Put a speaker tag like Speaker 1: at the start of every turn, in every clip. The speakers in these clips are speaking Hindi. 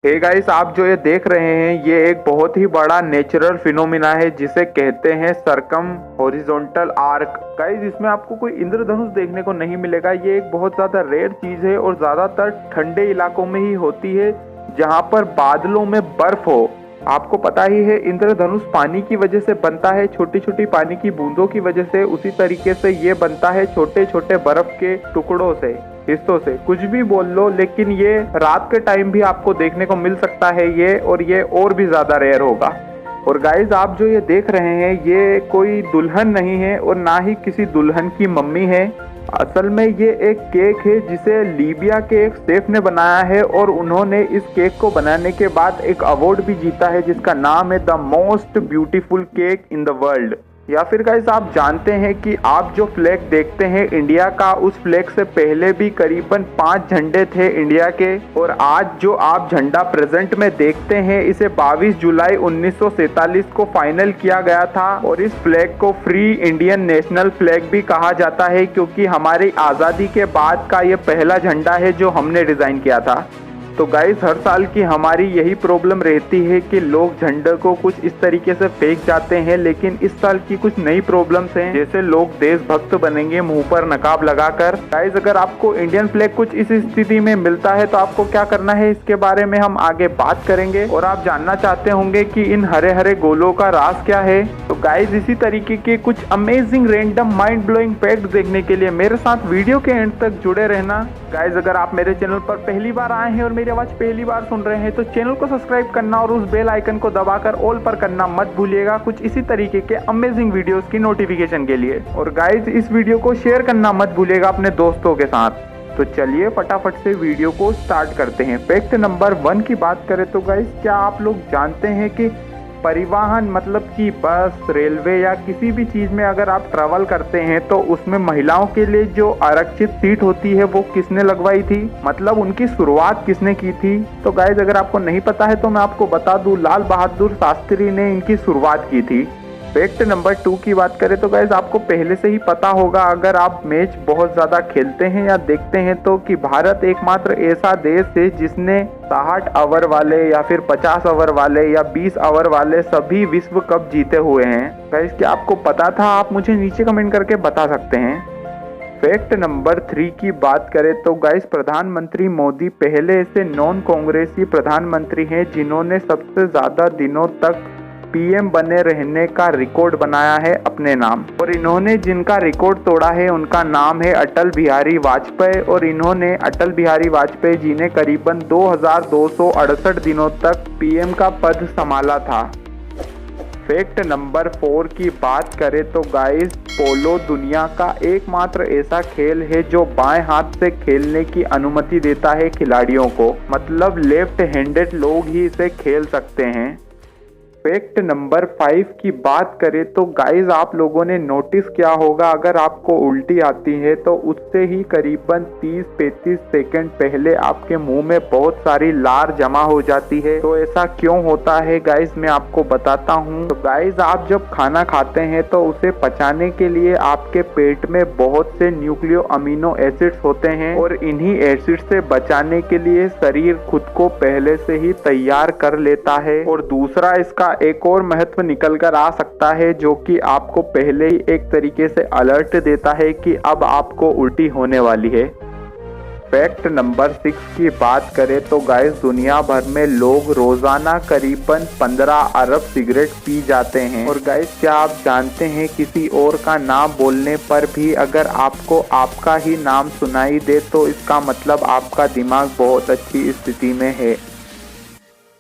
Speaker 1: हे गाइस, आप जो ये देख रहे हैं ये एक बहुत ही बड़ा नेचुरल फिनोमिना है जिसे कहते हैं सरकम हॉरिजॉन्टल आर्क। गाइस, इसमें आपको कोई इंद्रधनुष देखने को नहीं मिलेगा। ये एक बहुत ज़्यादा रेयर चीज़ है और ज़्यादातर ठंडे इलाकों में ही होती है जहाँ पर बादलों में बर्फ हो। आपको पता ही है इंद्रधनुष पानी की वजह से बनता है, छोटी छोटी पानी की बूंदों की वजह से। उसी तरीके से ये बनता है छोटे छोटे बर्फ के टुकड़ों से, हिस्सों से। कुछ भी बोल लो, लेकिन ये रात के टाइम भी आपको देखने को मिल सकता है ये, और ये और भी ज्यादा रेयर होगा। और गाइज, आप जो ये देख रहे हैं ये कोई दुल्हन नहीं है और ना ही किसी दुल्हन की मम्मी है। असल में ये एक केक है जिसे लीबिया के एक शेफ ने बनाया है और उन्होंने इस केक को बनाने के बाद एक अवार्ड भी जीता है जिसका नाम है the most beautiful cake in the world. या फिर गाइस, आप जानते हैं कि आप जो फ्लैग देखते हैं इंडिया का, उस फ्लैग से पहले भी करीबन 5 झंडे थे इंडिया के। और आज जो आप झंडा प्रेजेंट में देखते हैं इसे 22 जुलाई 1947 को फाइनल किया गया था। और इस फ्लैग को फ्री इंडियन नेशनल फ्लैग भी कहा जाता है क्योंकि हमारी आज़ादी के बाद का ये पहला झंडा है जो हमने डिज़ाइन किया था। तो गाइस, हर साल की हमारी यही प्रॉब्लम रहती है कि लोग झंडे को कुछ इस तरीके से फेंक जाते हैं, लेकिन इस साल की कुछ नई प्रॉब्लम्स हैं, जैसे लोग देशभक्त बनेंगे मुंह पर नकाब लगाकर। गाइस, अगर आपको इंडियन फ्लैग कुछ इस स्थिति में मिलता है तो आपको क्या करना है, इसके बारे में हम आगे बात करेंगे। और आप जानना चाहते होंगे कि इन हरे हरे गोलों का राज क्या है। तो गाइस, इसी तरीके के कुछ amazing random mind blowing fact देखने के लिए मेरे साथ वीडियो के एंड तक जुड़े रहना। गाइस, अगर आप मेरे चैनल पर पहली बार आए हैं और मेरी आवाज पहली बार सुन रहे हैं तो चैनल को सब्सक्राइब करना और उस बेल आइकन को दबाकर ऑल पर करना मत भूलिएगा, कुछ इसी तरीके के अमेजिंग वीडियोस की नोटिफिकेशन के लिए। और गाइस, इस वीडियो को शेयर करना मत भूलिएगा अपने दोस्तों के साथ। तो चलिए फटाफट से वीडियो को स्टार्ट करते हैं। फैक्ट नंबर 1 की बात करें तो गाइस, क्या आप लोग जानते हैं कि परिवहन मतलब कि बस, रेलवे या किसी भी चीज़ में अगर आप ट्रैवल करते हैं तो उसमें महिलाओं के लिए जो आरक्षित सीट होती है वो किसने लगवाई थी, मतलब उनकी शुरुआत किसने की थी। तो गाइस, अगर आपको नहीं पता है तो मैं आपको बता दूं, लाल बहादुर शास्त्री ने इनकी शुरुआत की थी। फैक्ट नंबर 2 की बात करें तो गाइस, आपको पहले से ही पता होगा अगर आप मैच बहुत ज़्यादा खेलते हैं या देखते हैं तो कि भारत एकमात्र ऐसा देश है जिसने 60 ओवर वाले या फिर 50 ओवर वाले या 20 ओवर वाले सभी विश्व कप जीते हुए हैं। गाइस, क्या आपको पता था? आप मुझे नीचे कमेंट करके बता सकते हैं। फैक्ट नंबर 3 की बात करें तो गाइस, प्रधानमंत्री मोदी पहले ऐसे नॉन कांग्रेसी प्रधानमंत्री हैं जिन्होंने सबसे ज़्यादा दिनों तक पीएम बने रहने का रिकॉर्ड बनाया है अपने नाम। और इन्होंने जिनका रिकॉर्ड तोड़ा है उनका नाम है अटल बिहारी वाजपेयी। और इन्होंने, अटल बिहारी वाजपेयी जी ने करीबन 2268 दिनों तक पीएम का पद संभाला था। फैक्ट नंबर 4 की बात करें तो गाइस, पोलो दुनिया का एकमात्र ऐसा खेल है जो बाएं हाथ से खेलने की अनुमति देता है खिलाड़ियों को, मतलब लेफ्ट हैंडेड लोग ही इसे खेल सकते हैं। फैक्ट नंबर 5 की बात करें तो गाइस, आप लोगों ने नोटिस किया होगा अगर आपको उल्टी आती है तो उससे ही करीबन 30-35 सेकंड पहले आपके मुंह में बहुत सारी लार जमा हो जाती है। तो ऐसा क्यों होता है गाइस, मैं आपको बताता हूँ। तो गाइस, आप जब खाना खाते हैं तो उसे पचाने के लिए आपके पेट में बहुत से न्यूक्लियो अमीनो एसिड्स होते हैं और इन्हीं एसिड से बचाने के लिए शरीर खुद को पहले से ही तैयार कर लेता है। और दूसरा, इसका एक और महत्व निकल कर आ सकता है जो कि आपको पहले ही एक तरीके से अलर्ट देता है कि अब आपको उल्टी होने वाली है। फैक्ट नंबर 6 की बात करें तो गाइस, दुनिया भर में लोग रोजाना करीबन 15 अरब सिगरेट पी जाते हैं। और गाइस, क्या आप जानते हैं किसी और का नाम बोलने पर भी अगर आपको आपका ही नाम सुनाई दे तो इसका मतलब आपका दिमाग बहुत अच्छी स्थिति में है।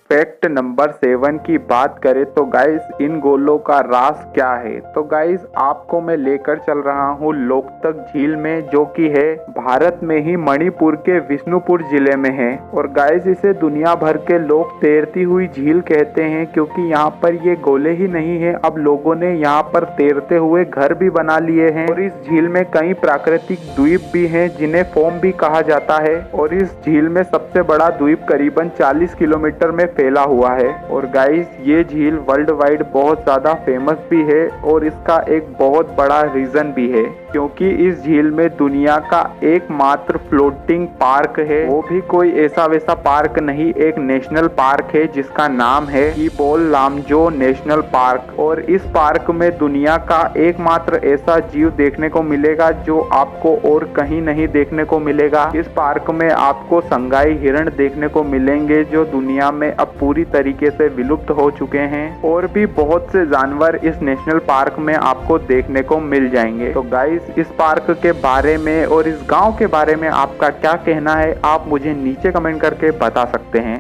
Speaker 1: फैक्ट नंबर 7 की बात करें तो गाइस, इन गोलों का राज क्या है। तो गाइस, आपको मैं लेकर चल रहा हूँ लोकतक झील में, जो कि है भारत में ही मणिपुर के विष्णुपुर जिले में है। और गाइस, इसे दुनिया भर के लोग तैरती हुई झील कहते हैं क्योंकि यहाँ पर ये गोले ही नहीं है, अब लोगों ने यहाँ पर तैरते हुए घर भी बना लिए हैं। और इस झील में कई प्राकृतिक द्वीप भी हैं जिन्हें फोम भी कहा जाता है। और इस झील में सबसे बड़ा द्वीप करीबन 40 किलोमीटर में फैला हुआ है। और गाइस, ये झील वर्ल्ड वाइड बहुत ज्यादा फेमस भी है और इसका एक बहुत बड़ा रीजन भी है। क्योंकि इस झील में दुनिया का एकमात्र फ्लोटिंग पार्क है। वो भी कोई ऐसा वैसा पार्क नहीं, एक नेशनल पार्क है जिसका नाम है कीबोल लामजो नेशनल पार्क। और इस पार्क में दुनिया का एकमात्र ऐसा जीव देखने को मिलेगा जो आपको और कहीं नहीं देखने को मिलेगा। इस पार्क में आपको संगाई हिरण देखने को मिलेंगे जो दुनिया में अब पूरी तरीके से विलुप्त हो चुके हैं। और भी बहुत से जानवर इस नेशनल पार्क में आपको देखने को मिल जाएंगे। तो गाइस, इस पार्क के बारे में और इस गांव के बारे में आपका क्या कहना है, आप मुझे नीचे कमेंट करके बता सकते हैं।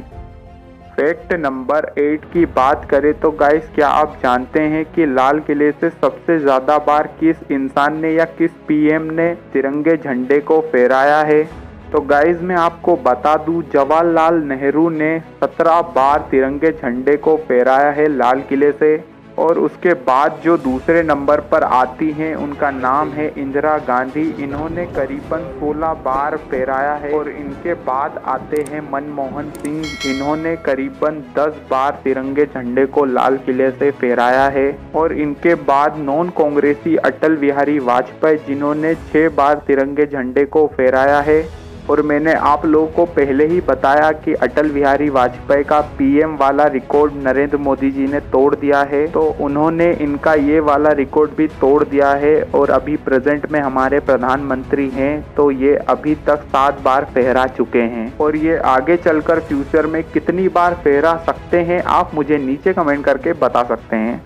Speaker 1: फैक्ट नंबर 8 की बात करें तो गाइस, क्या आप जानते हैं कि लाल किले से सबसे ज्यादा बार किस इंसान ने या किस पीएम ने तिरंगे झंडे को फहराया है? तो गाइस, मैं आपको बता दूं, जवाहरलाल नेहरू ने 17 बार तिरंगे झंडे को फहराया है लाल किले से। और उसके बाद जो दूसरे नंबर पर आती हैं उनका नाम है इंदिरा गांधी। इन्होंने करीबन 16 बार फहराया है। और इनके बाद आते हैं मनमोहन सिंह। इन्होंने करीबन 10 बार तिरंगे झंडे को लाल किले से फहराया है। और इनके बाद नॉन कांग्रेसी अटल बिहारी वाजपेयी, जिन्होंने 6 बार तिरंगे झंडे को फहराया है। और मैंने आप लोगों को पहले ही बताया कि अटल बिहारी वाजपेयी का पीएम वाला रिकॉर्ड नरेंद्र मोदी जी ने तोड़ दिया है। तो उन्होंने इनका ये वाला रिकॉर्ड भी तोड़ दिया है। और अभी प्रेजेंट में हमारे प्रधानमंत्री हैं, तो ये अभी तक 7 बार फहरा चुके हैं। और ये आगे चलकर फ्यूचर में कितनी बार फहरा सकते हैं, आप मुझे नीचे कमेंट करके बता सकते हैं।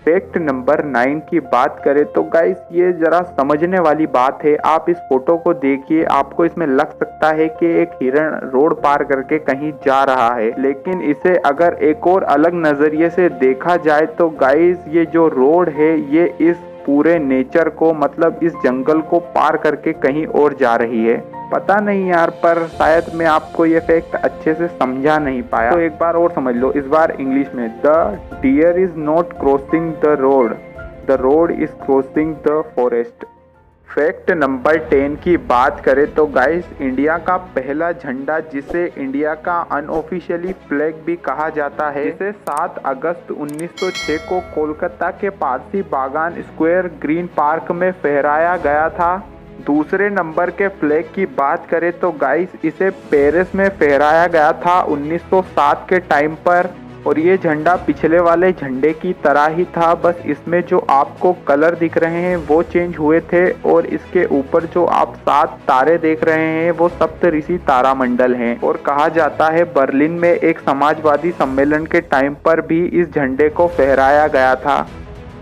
Speaker 1: फैक्ट नंबर 9 की बात करें तो गाइस, ये जरा समझने वाली बात है। आप इस फोटो को देखिए, आपको इसमें लग सकता है कि एक हिरण रोड पार करके कहीं जा रहा है, लेकिन इसे अगर एक और अलग नजरिए से देखा जाए तो गाइस, ये जो रोड है ये इस पूरे नेचर को, मतलब इस जंगल को पार करके कहीं और जा रही है। पता नहीं यार, पर शायद मैं आपको ये फैक्ट अच्छे से समझा नहीं पाया, तो एक बार और समझ लो। इस बार इंग्लिश में, the deer is not crossing the road is crossing the forest. Fact number 10 की बात करें तो गाइस, इंडिया का पहला झंडा, जिसे इंडिया का अनऑफिशियली फ्लैग भी कहा जाता है, जिसे 7 अगस्त 1906 को कोलकाता के पारसी बागान स्क्वायर ग्रीन पार्क में फहराया गया था। दूसरे नंबर के फ्लैग की बात करें तो गाइस, इसे पेरिस में फहराया गया था 1907 के टाइम पर। और ये झंडा पिछले वाले झंडे की तरह ही था, बस इसमें जो आपको कलर दिख रहे हैं वो चेंज हुए थे। और इसके ऊपर जो आप 7 तारे देख रहे हैं वो सप्तऋषि तारामंडल हैं। और कहा जाता है बर्लिन में एक समाजवादी सम्मेलन के टाइम पर भी इस झंडे को फहराया गया था।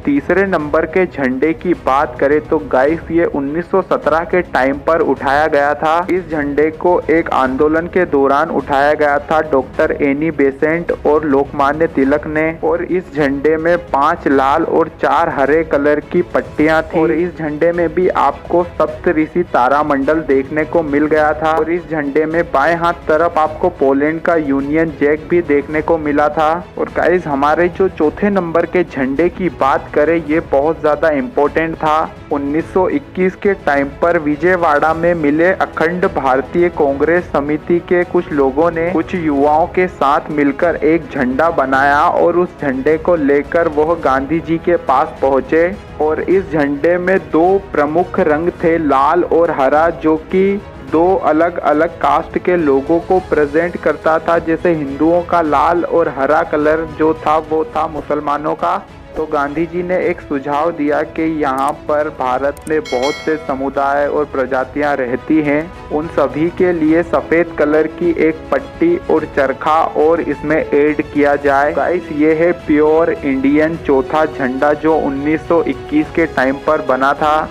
Speaker 1: तीसरे नंबर के झंडे की बात करें तो गाइस, ये 1917 के टाइम पर उठाया गया था। इस झंडे को एक आंदोलन के दौरान उठाया गया था डॉक्टर एनी बेसेंट और लोकमान्य तिलक ने। और इस झंडे में 5 लाल और 4 हरे कलर की पट्टियां थी। और इस झंडे में भी आपको सप्तऋषि तारामंडल देखने को मिल गया था। और इस झंडे में बाएं हाथ तरफ आपको पोलैंड का यूनियन जैक भी देखने को मिला था। और गाइस, हमारे जो चौथे नंबर के झंडे की बात करें, ये बहुत ज्यादा इम्पोर्टेंट था। 1921 के टाइम पर विजयवाड़ा में मिले अखंड भारतीय कांग्रेस समिति के कुछ लोगों ने कुछ युवाओं के साथ मिलकर एक झंडा बनाया। और उस झंडे को लेकर वह गांधी जी के पास पहुंचे। और इस झंडे में 2 प्रमुख रंग थे, लाल और हरा, जो कि 2 अलग अलग कास्ट के लोगों को प्रेजेंट करता था। जैसे हिंदुओं का लाल और हरा कलर जो था वो था मुसलमानों का। तो गांधी जी ने एक सुझाव दिया कि यहाँ पर भारत में बहुत से समुदाय और प्रजातियाँ रहती हैं, उन सभी के लिए सफ़ेद कलर की एक पट्टी और चरखा और इसमें ऐड किया जाए। गाइस, ये है प्योर इंडियन चौथा झंडा जो 1921 के टाइम पर बना था।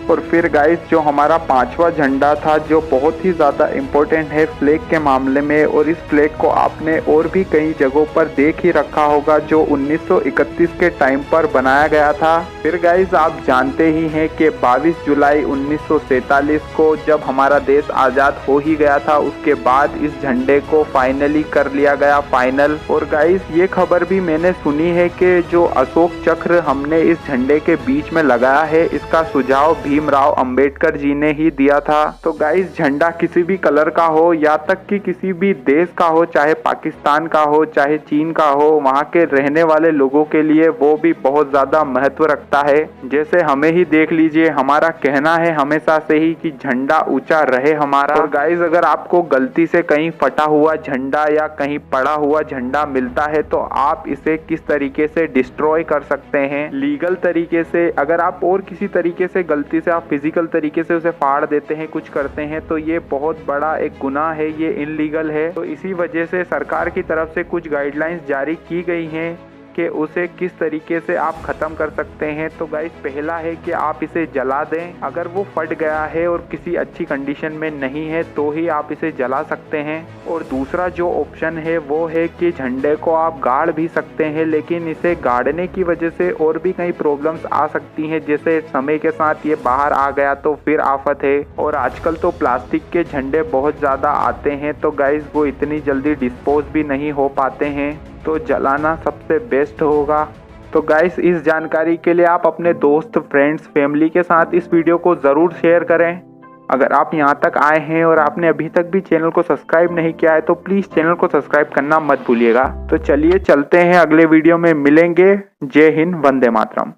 Speaker 1: और फिर गाइस, जो हमारा 5वां झंडा था, जो बहुत ही ज़्यादा इम्पोर्टेंट है फ्लैग के मामले में, और इस फ्लैग को आपने और भी कई जगहों पर देख ही रखा होगा, जो 1931 के टाइम पर बनाया गया था। फिर गाइस, आप जानते ही हैं कि 22 जुलाई 1947 को जब हमारा देश आज़ाद हो ही गया था, उसके बाद इस झंडे को फाइनली कर लिया गया फाइनल। और गाइस, ये खबर भी मैंने सुनी है कि जो अशोक चक्र हमने इस झंडे के बीच में लगाया है, इसका सुझाव भी भीमराव अंबेडकर जी ने ही दिया था। तो गाइस झंडा किसी भी कलर का हो या तक कि किसी भी देश का हो, चाहे पाकिस्तान का हो चाहे चीन का हो, वहाँ के रहने वाले लोगों के लिए वो भी बहुत ज्यादा महत्व रखता है। जैसे हमें ही देख लीजिए, हमारा कहना है हमेशा से ही कि झंडा ऊंचा रहे हमारा। और गाइस अगर आपको गलती से कहीं फटा हुआ झंडा या कहीं पड़ा हुआ झंडा मिलता है तो आप इसे किस तरीके से डिस्ट्रॉय कर सकते हैं लीगल तरीके से। अगर आप और किसी तरीके से गलती से आप फिजिकल तरीके से उसे फाड़ देते हैं, कुछ करते हैं, तो ये बहुत बड़ा एक गुनाह है, ये इनलीगल है। तो इसी वजह से सरकार की तरफ से कुछ गाइडलाइंस जारी की गई हैं कि उसे किस तरीके से आप ख़त्म कर सकते हैं। तो गाइस पहला है कि आप इसे जला दें। अगर वो फट गया है और किसी अच्छी कंडीशन में नहीं है तो ही आप इसे जला सकते हैं। और दूसरा जो ऑप्शन है वो है कि झंडे को आप गाड़ भी सकते हैं, लेकिन इसे गाड़ने की वजह से और भी कई प्रॉब्लम्स आ सकती हैं। जैसे समय के साथ ये बाहर आ गया तो फिर आफत है। और आजकल तो प्लास्टिक के झंडे बहुत ज़्यादा आते हैं, तो गाइस वो इतनी जल्दी डिस्पोज भी नहीं हो पाते हैं, तो जलाना सबसे बेस्ट होगा। तो गाइस इस जानकारी के लिए आप अपने दोस्त, फ्रेंड्स, फैमिली के साथ इस वीडियो को ज़रूर शेयर करें। अगर आप यहाँ तक आए हैं और आपने अभी तक भी चैनल को सब्सक्राइब नहीं किया है तो प्लीज़ चैनल को सब्सक्राइब करना मत भूलिएगा। तो चलिए चलते हैं, अगले वीडियो में मिलेंगे। जय हिंद, वंदे मातरम।